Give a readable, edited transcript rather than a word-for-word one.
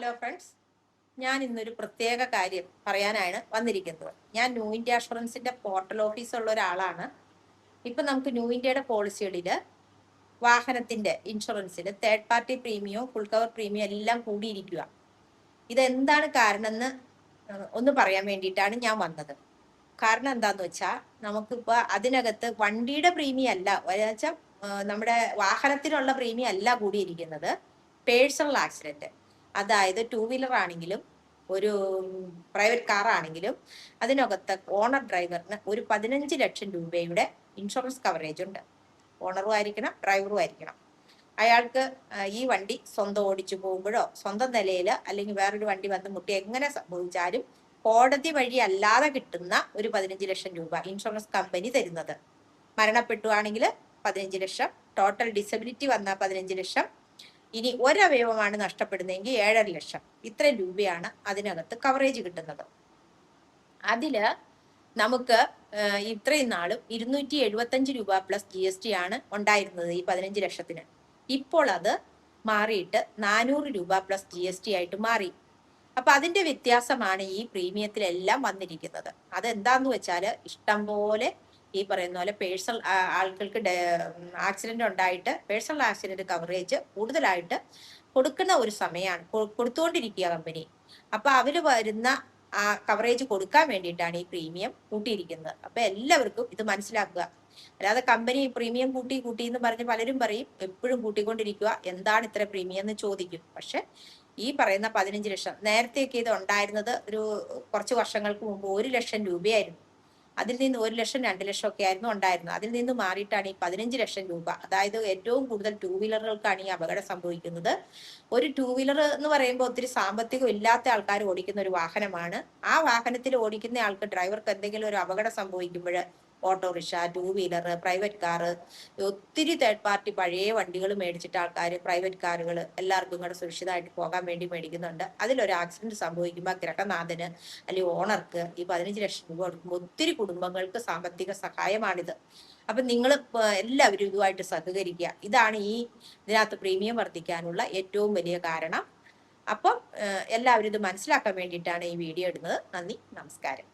Hello friends, ഞാൻ ഇന്നൊരു പ്രത്യേക കാര്യം പറയാനാണ് വന്നിരിക്കുന്നത്. ഞാൻ ന്യൂ ഇന്ത്യ അഷുറൻസിന്റെ പോർട്ടൽ ഓഫീസുള്ള ഒരാളാണ്. ഇപ്പം നമുക്ക് ന്യൂ ഇന്ത്യയുടെ പോളിസികളിൽ വാഹനത്തിന്റെ ഇൻഷുറൻസിൽ third party premium, full cover premium എല്ലാം കൂടിയിരിക്കുക. ഇതെന്താണ് കാരണം എന്ന് ഒന്ന് പറയാൻ വേണ്ടിയിട്ടാണ് ഞാൻ വന്നത്. കാരണം എന്താന്ന് വെച്ചാൽ നമുക്കിപ്പോൾ അതിനകത്ത് വണ്ടിയുടെ പ്രീമിയം അല്ല, വെച്ചാൽ നമ്മുടെ വാഹനത്തിനുള്ള പ്രീമിയം അല്ല കൂടിയിരിക്കുന്നത്, പേഴ്സണൽ ആക്സിഡന്റ്. അതായത് ടൂ വീലർ ആണെങ്കിലും ഒരു പ്രൈവറ്റ് കാർ ആണെങ്കിലും അതിനകത്ത് ഓണർ ഡ്രൈവറിന് ഒരു 15 ലക്ഷം രൂപയുടെ ഇൻഷുറൻസ് കവറേജ് ഉണ്ട്. ഓണറും ആയിരിക്കണം, ഡ്രൈവറും ആയിരിക്കണം. അയാൾക്ക് ഈ വണ്ടി സ്വന്തം ഓടിച്ചു പോകുമ്പോഴോ സ്വന്തം നിലയിൽ അല്ലെങ്കിൽ വേറൊരു വണ്ടി വന്ന് മുട്ടി എങ്ങനെ സംഭവിച്ചാലും കോടതി വഴി അല്ലാതെ കിട്ടുന്ന ഒരു 15 ലക്ഷം രൂപ ഇൻഷുറൻസ് കമ്പനി തരുന്നത്. മരണപ്പെട്ടുവാണെങ്കിൽ 15 ലക്ഷം, ടോട്ടൽ ഡിസബിലിറ്റി വന്നാൽ 15 ലക്ഷം, ഇനി ഒരവയവമാണ് നഷ്ടപ്പെടുന്നതെങ്കിൽ 7.5 ലക്ഷം. ഇത്രയും രൂപയാണ് അതിനകത്ത് കവറേജ് കിട്ടുന്നത്. അതില് നമുക്ക് ഇത്രയും നാളും 275 രൂപ പ്ലസ് GST ആണ് ഉണ്ടായിരുന്നത് ഈ 15 ലക്ഷത്തിന്. ഇപ്പോൾ അത് മാറിയിട്ട് 400 രൂപ പ്ലസ് GST ആയിട്ട് മാറി. അപ്പൊ അതിന്റെ വ്യത്യാസമാണ് ഈ പ്രീമിയത്തിലെല്ലാം വന്നിരിക്കുന്നത്. അതെന്താന്ന് വെച്ചാൽ ഇഷ്ടം പോലെ ഈ പറയുന്ന പോലെ പേഴ്സണൽ ആൾക്കാർക്ക് ആക്സിഡന്റ് ഉണ്ടായിട്ട് പേഴ്സണൽ ആക്സിഡന്റ് കവറേജ് കൂടുതലായിട്ട് കൊടുക്കുന്ന ഒരു സമയമാണ് കൊടുത്തുകൊണ്ടിരിക്കുക കമ്പനി. അപ്പൊ അവര് വരുന്ന ആ കവറേജ് കൊടുക്കാൻ വേണ്ടിയിട്ടാണ് ഈ പ്രീമിയം കൂട്ടിയിരിക്കുന്നത്. അപ്പൊ എല്ലാവർക്കും ഇത് മനസ്സിലാക്കുക. അല്ലാതെ കമ്പനി പ്രീമിയം കൂട്ടി എന്ന് പറഞ്ഞ് പലരും പറയും എപ്പോഴും കൂട്ടിക്കൊണ്ടിരിക്കുക, എന്താണ് ഇത്ര പ്രീമിയം എന്ന് ചോദിക്കും. പക്ഷെ ഈ പറയുന്ന 15 ലക്ഷം, നേരത്തെയൊക്കെ ഇത് ഉണ്ടായിരുന്നത് ഒരു കുറച്ച് വർഷങ്ങൾക്ക് മുമ്പ് 1 ലക്ഷം രൂപയായിരുന്നു. അതിൽ നിന്ന് 1 ലക്ഷം 2 ലക്ഷം ഒക്കെ ആയിരുന്നു ഉണ്ടായിരുന്നത്. അതിൽ നിന്ന് മാറിയിട്ടാണ് ഈ 15 ലക്ഷം രൂപ. അതായത് ഏറ്റവും കൂടുതൽ ടൂ വീലറുകൾക്കാണ് ഈ അപകടം സംഭവിക്കുന്നത്. ഒരു ടൂ വീലർ എന്ന് പറയുമ്പോൾ ഒത്തിരി സാമ്പത്തികം ഇല്ലാത്ത ആൾക്കാർ ഓടിക്കുന്ന ഒരു വാഹനമാണ്. ആ വാഹനത്തിൽ ഓടിക്കുന്ന ആൾക്ക്, ഡ്രൈവർക്ക് എന്തെങ്കിലും ഒരു അപകടം സംഭവിക്കുമ്പോൾ autorickshaw, two wheeler, private car, ഒത്തിരി തേർഡ് പാർട്ടി പഴയ വണ്ടികൾ മേടിച്ചിട്ട് ആൾക്കാർ പ്രൈവറ്റ് കാറുകൾ എല്ലാവർക്കും കൂടെ സുരക്ഷിതമായിട്ട് പോകാൻ വേണ്ടി മേടിക്കുന്നുണ്ട്. അതിലൊരു ആക്സിഡന്റ് സംഭവിക്കുമ്പോൾ ഗ്രഹനാഥന് അല്ലെങ്കിൽ ഓണർക്ക് ഈ 15 ലക്ഷം രൂപ കൊടുക്കുമ്പോൾ ഒത്തിരി കുടുംബങ്ങൾക്ക് സാമ്പത്തിക സഹായമാണിത്. അപ്പൊ നിങ്ങൾ എല്ലാവരും ഇതുമായിട്ട് സഹകരിക്കുക. ഇതാണ് ഇതിനകത്ത് പ്രീമിയം വർദ്ധിക്കാനുള്ള ഏറ്റവും വലിയ കാരണം. അപ്പം എല്ലാവരും ഇത് മനസ്സിലാക്കാൻ വേണ്ടിയിട്ടാണ് ഈ വീഡിയോ ഇടുന്നത്. നന്ദി, നമസ്കാരം.